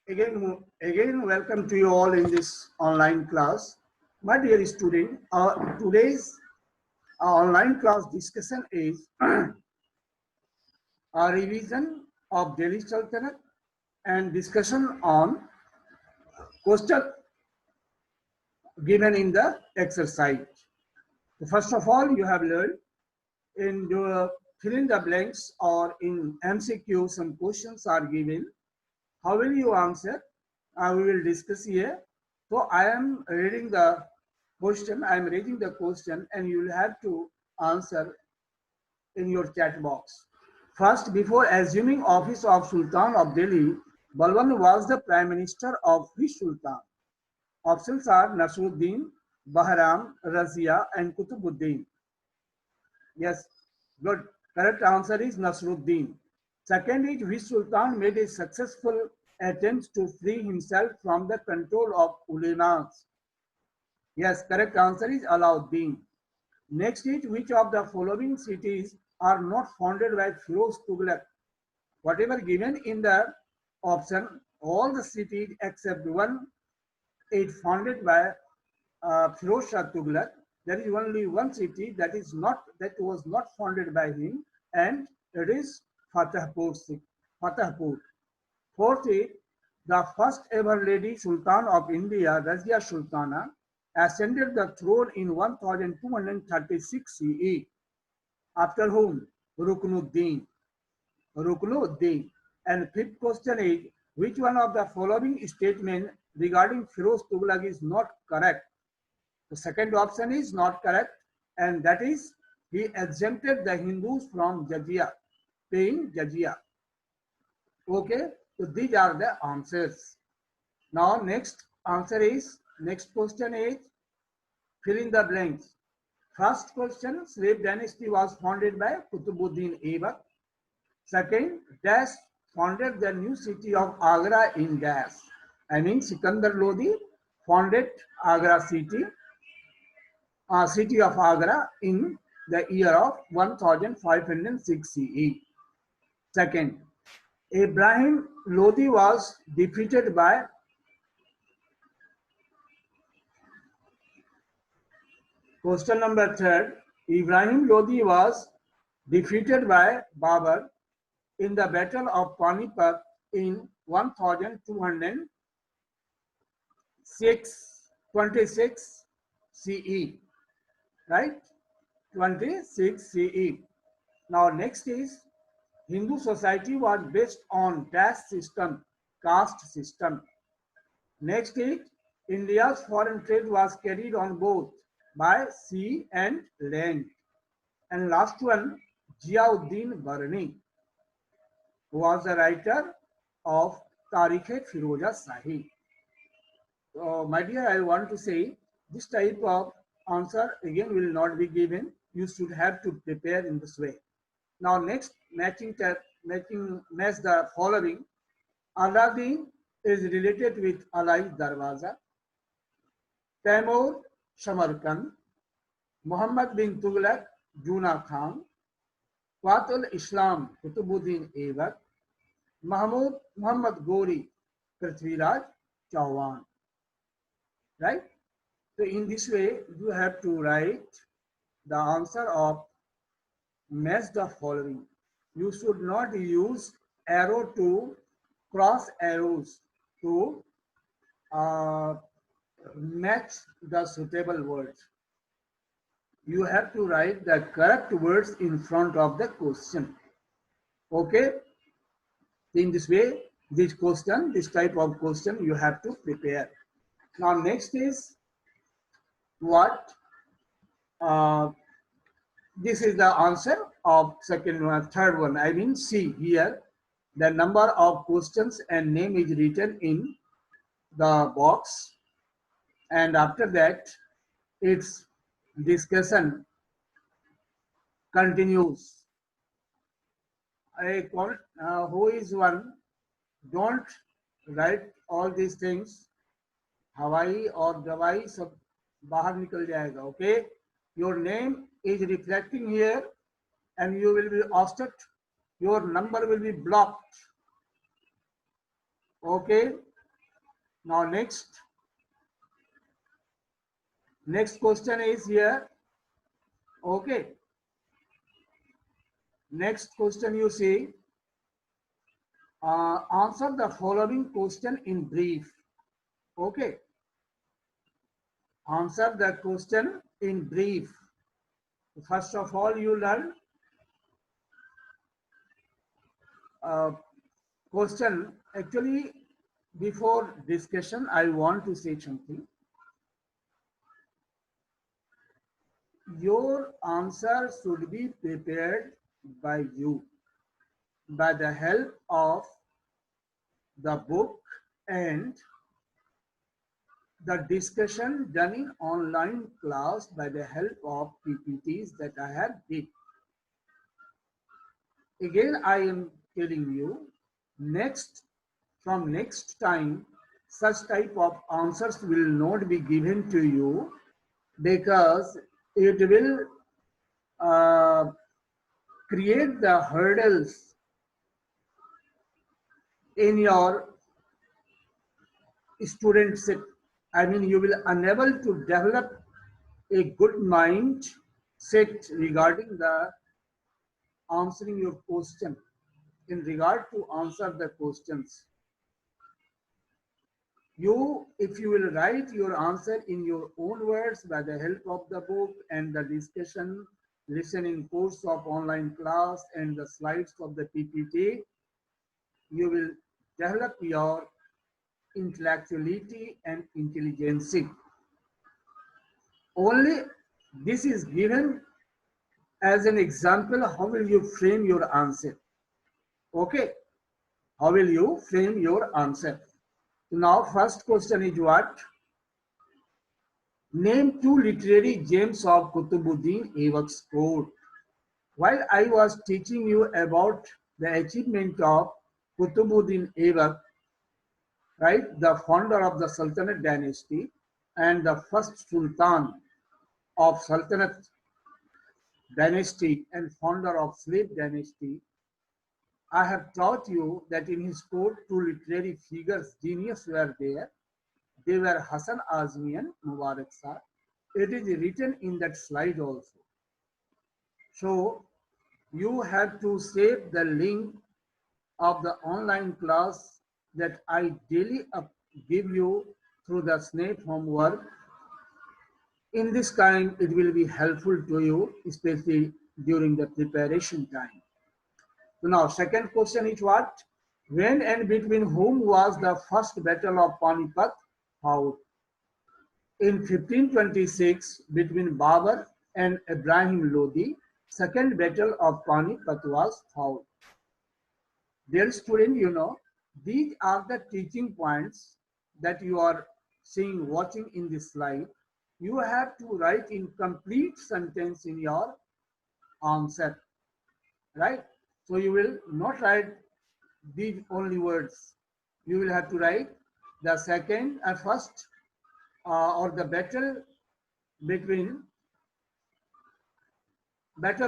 Again, welcome to you all in this online class. My dear student, today's online class discussion is a revision of Delhi Sultanate and discussion on question given in the exercise. First of all, you have learned in the fill in the blanks or in MCQ some questions are given. How will you answer? We will discuss here. So I am reading the question, I am reading the question and you will have to answer in your chat box. First, before assuming office of Sultan of Delhi, Balban was the Prime Minister of which Sultan? Options are Nasruddin, Bahram, Razia and Kutubuddin. Yes, good. Correct answer is Nasruddin. Second is which Sultan made a successful attempt to free himself from the control of ulemas? Yes, correct answer is Alauddin. Next is which of the following cities are not founded by Firoz Tughlaq? Whatever given in the option, all the cities except one is founded by Firoz Shah Tughlaq. There is only one city that was not founded by him, and it is Fatehpur. Fatehpur. Fourth is the first ever lady Sultan of India, Razia Sultana, ascended the throne in 1236 CE. After whom? Ruknuddin. Ruknuddin. And fifth question is, which one of the following statements regarding Firoz Tughlaq is not correct? The second option is not correct, and that is he exempted the Hindus from jizya, paying jizya. Okay, so these are the answers. Now next question is fill in the blanks. First question, slave dynasty was founded by Kutubuddin Aibak. Second, Dash founded the new city of Agra in Dash. I mean Sikandar Lodi founded Agra city of Agra in the year of 1506 CE. Second, Ibrahim Lodi was defeated by question number third. Ibrahim Lodi was defeated by Babur in the Battle of Panipat in 26 CE. Right? 26 CE. Now next is Hindu society was based on caste system. Next is India's foreign trade was carried on both by sea and land. And last one, Ziauddin Barni, who was the writer of Tarikh-e-Firoza Shahi. So, my dear, I want to say this type of answer again will not be given. You should have to prepare in this way. Now next, match the following. Aladdin is related with Alai Darwaza, Taimur Samarkand, Muhammad bin Tughlaq, Juna Khan, Fatul Islam Kutubuddin Aibak, Muhammad Gori, Prithviraj Chauhan. Right? So in this way, you have to write the answer of match the following. You should not use arrow to cross arrows to match the suitable words. You have to write the correct words in front of the question. Okay? In this way, this type of question you have to prepare. Now next is what? This is the answer of third one. I mean C here. The number of questions and name is written in the box, and after that its discussion continues. Who is one? Don't write all these things. Hawaii or Dawai सब बाहर निकल जाएगा. Okay, your name is reflecting here, and you will be asked. Your number will be blocked. Okay, Now next question is here. Okay. Next question you see, answer the following question in brief. Okay. Answer the question in brief. First of all, you learn question. Actually, before discussion, I want to say something. Your answer should be prepared by you, by the help of the book and the discussion done in online class by the help of PPTs that I have did. Again, I am telling you, from next time, such type of answers will not be given to you, because it will create the hurdles in your student set. I mean, you will unable to develop a good mind set regarding the answering your question, in regard to answer the questions. If you will write your answer in your own words by the help of the book and the discussion, listening course of online class and the slides of the PPT, you will develop your intellectuality and intelligence. Only this is given as an example. How will you frame your answer? Okay, how will you frame your answer? Now, first question is what? Name two literary gems of Qutbuddin Aibak's court. While I was teaching you about the achievement of Qutbuddin Aibak, right, the founder of the Sultanate dynasty and the first Sultan of Sultanate dynasty and founder of slave dynasty, I have taught you that in his court two literary figures, genius were there. They were Hassan Azmi and Mubarak Shah. It is written in that slide also. So you have to save the link of the online class that I daily give you through the SNAP homework. In this kind, it will be helpful to you, especially during the preparation time. So now, second question is what? When and between whom was the first battle of Panipat fought? In 1526, between Babur and Ibrahim Lodi, second battle of Panipat was fought. Dear student, you know, these are the teaching points that you are seeing, watching in this slide. You have to write in complete sentence in your answer, right? So you will not write these only words. You will have to write the second and first or the battle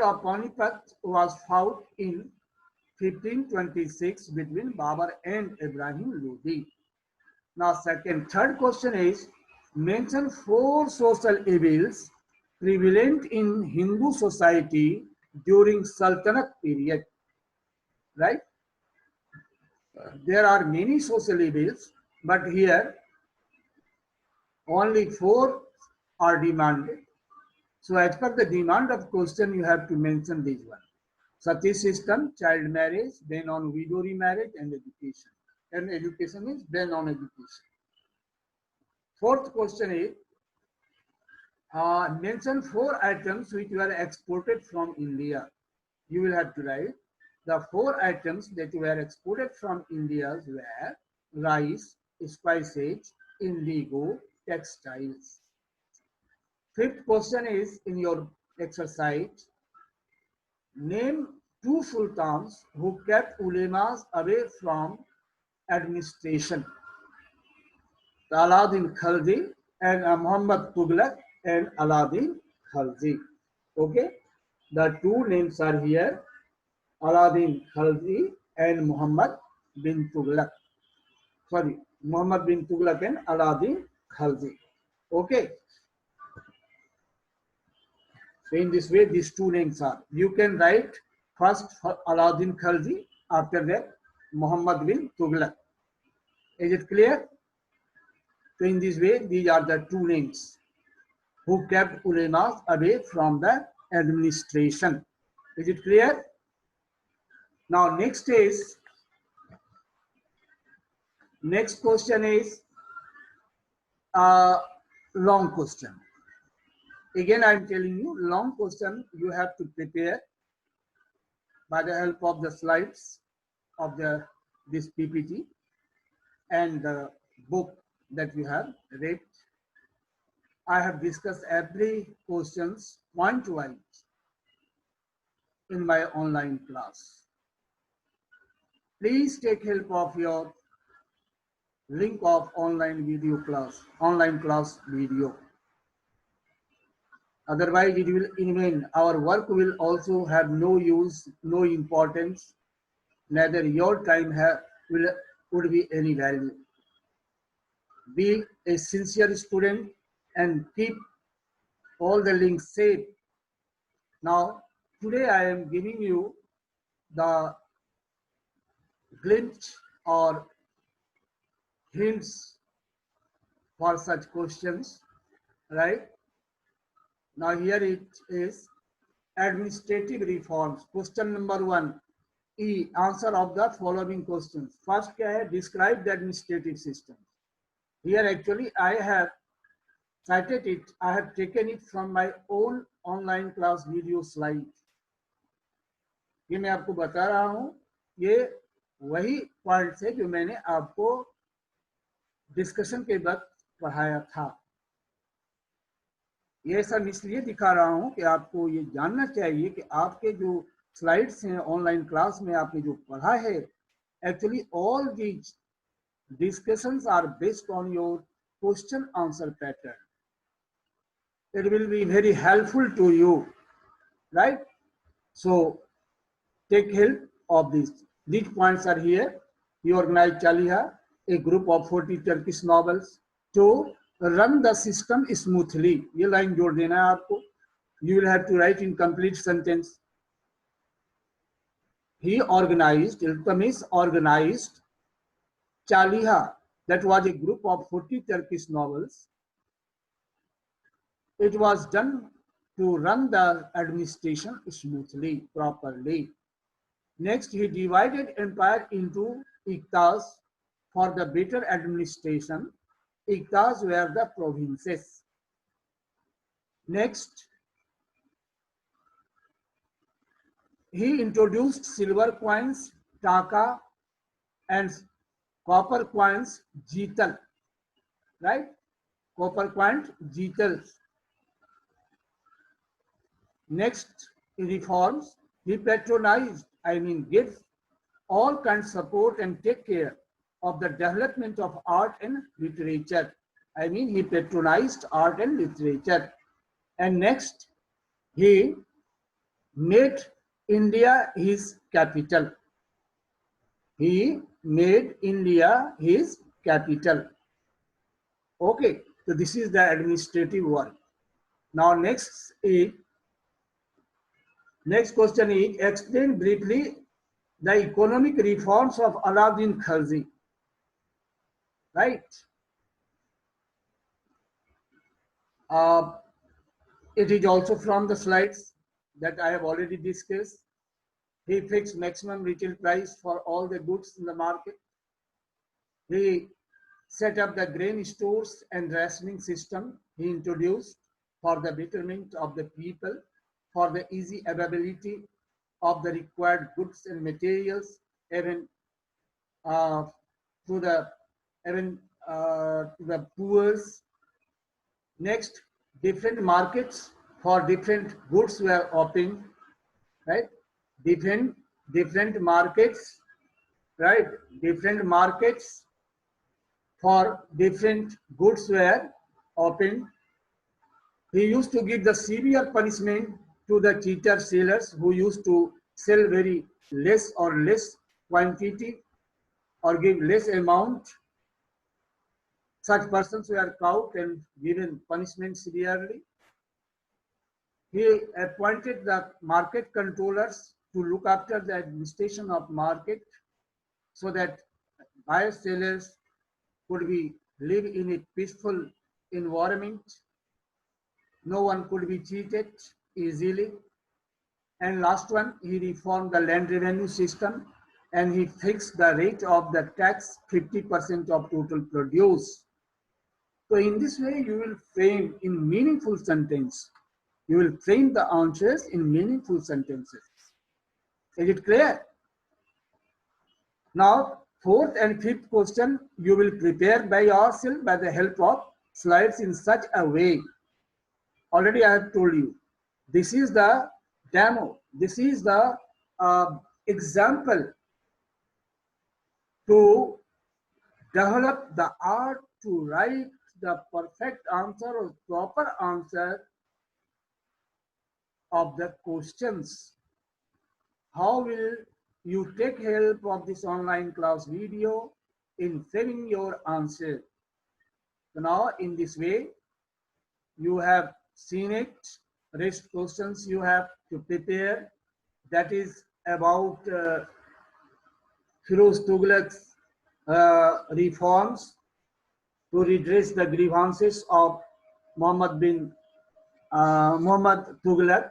of Panipat was fought in 1526 between Babur and Ibrahim Lodi. Now, third question is, mention 4 social evils prevalent in Hindu society during Sultanate period. Right? There are many social evils, but here only 4 are demanded. So as per the demand of question, you have to mention these one. Sati system, child marriage, ban on widow remarriage, and education. And education is ban on education. Fourth question is, mention 4 items which were exported from India. You will have to write the 4 items that were exported from India were rice, spices, indigo, textiles. Fifth question is in your exercise, name 2 sultans who kept ulemas away from administration. Alauddin Khalji and Muhammad Tughlaq and Alauddin Khalji. Okay, the 2 names are here, Alauddin Khalji and Muhammad bin Tughlaq. Sorry, Muhammad bin Tughlaq and Alauddin Khalji. Okay. So in this way, these two names are. You can write first Alauddin Khalji, after that Muhammad bin Tughlaq. Is it clear? So in this way, these are the two names who kept ulemas away from the administration. Is it clear? Now next question is a long question. Again, I am telling you, long question you have to prepare by the help of the slides of this PPT and the book that you have read. I have discussed every questions point-wise in my online class. Please take help of your link of online class video. Otherwise, it will in vain. Our work will also have no use, no importance. Neither your time would be any value. Be a sincere student and keep all the links safe. Now, today I am giving you the glimpse or hints for such questions, right? Now here it is, administrative reforms. Question number 1, E, answer of the following questions. First क्या है, describe the administrative system. Here actually I have cited it, I have taken it from my own online class video slide. ये मैं आपको बता रहा हूँ, ये वही पॉइंट्स है जो मैंने आपको डिस्कशन के वक्त पढ़ाया था. ये सब इसलिए दिखा रहा हूं कि आपको ये जानना चाहिए कि आपके जो स्लाइड्स हैं ऑनलाइन क्लास में आपने जो पढ़ा है, actually all these discussions are based on your question answer pattern. It will be very helpful to you, right? So take help of this. These points are here. You organize Chaliha, a group of 40 Turkish novels, to run the system smoothly. ये line जोड़ देना है आपको. You will have to write in complete sentence. He organized, Iltutmish organized Chaliha, that was a group of 40 Turkish novels. It was done to run the administration smoothly, properly. Next, he divided empire into iqtas for the better administration. Iqtas were the provinces. Next, he introduced silver coins, taka, and copper coins, jital, right? Copper coins, jital. Next, reforms, he patronized, gave all kinds of support and take care of the development of art and literature. He patronized art and literature. And next, he made India his capital. He made India his capital. Okay, so this is the administrative work. Now next question is, explain briefly the economic reforms of Alauddin Khalji. Right? It is also from the slides that I have already discussed. He fixed maximum retail price for all the goods in the market. He set up the grain stores and rationing system he introduced for the betterment of the people, for the easy availability of the required goods and materials, even to the poor. Next, different markets for different goods were opened, right? Different markets, right? Different markets for different goods were opened. He used to give the severe punishment to the cheater sellers who used to sell very less quantity or give less amount. Such persons were caught and given punishment severely. He appointed the market controllers to look after the administration of market so that buyers sellers could be live in a peaceful environment. No one could be cheated easily. And last one, he reformed the land revenue system and he fixed the rate of the tax 50% of total produce. So in this way, you will frame in meaningful sentence. You will frame the answers in meaningful sentences. Is it clear? Now, fourth and fifth question, you will prepare by yourself by the help of slides in such a way. Already I have told you. This is the demo. This is the example to develop the art to write the perfect answer or proper answer of the questions. How will you take help of this online class video in framing your answer? So now in this way, you have seen it. Rest questions you have to prepare. That is about Firoz Tughlaq's reforms to redress the grievances of Muhammad Tughlaq.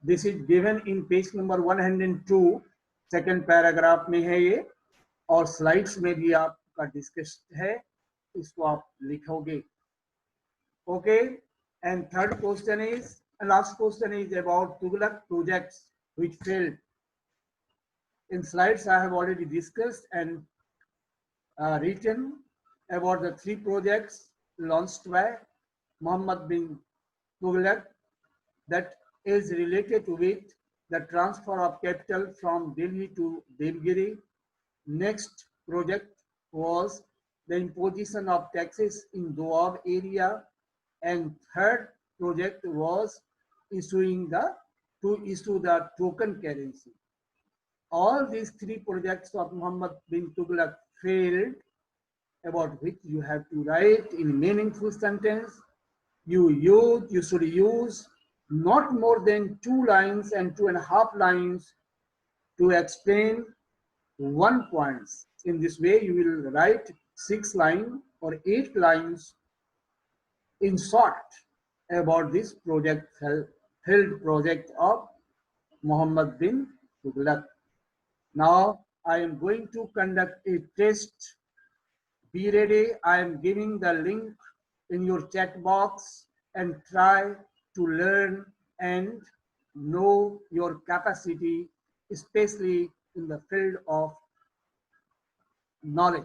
This is given in page number 102, second paragraph में है ये और slides में भी आपका discussed है, इसको आप लिखोगे. Okay, and third question is, last question is about Tughlaq projects which failed. In slides I have already discussed and written about the 3 projects launched by Muhammad bin Tughlaq that is related with the transfer of capital from Delhi to Devgiri. Next project was the imposition of taxes in Doab area, and third project was to issue the token currency. All these 3 projects of Muhammad bin Tughlaq failed, about which you have to write in meaningful sentence. You should use not more than 2 lines and 2.5 lines to explain 1 point. In this way, you will write 6 lines or 8 lines in short about this project, failed project of Muhammad bin Tughlaq. Now, I am going to conduct a test. Be ready. I am giving the link in your chat box and try to learn and know your capacity, especially in the field of knowledge.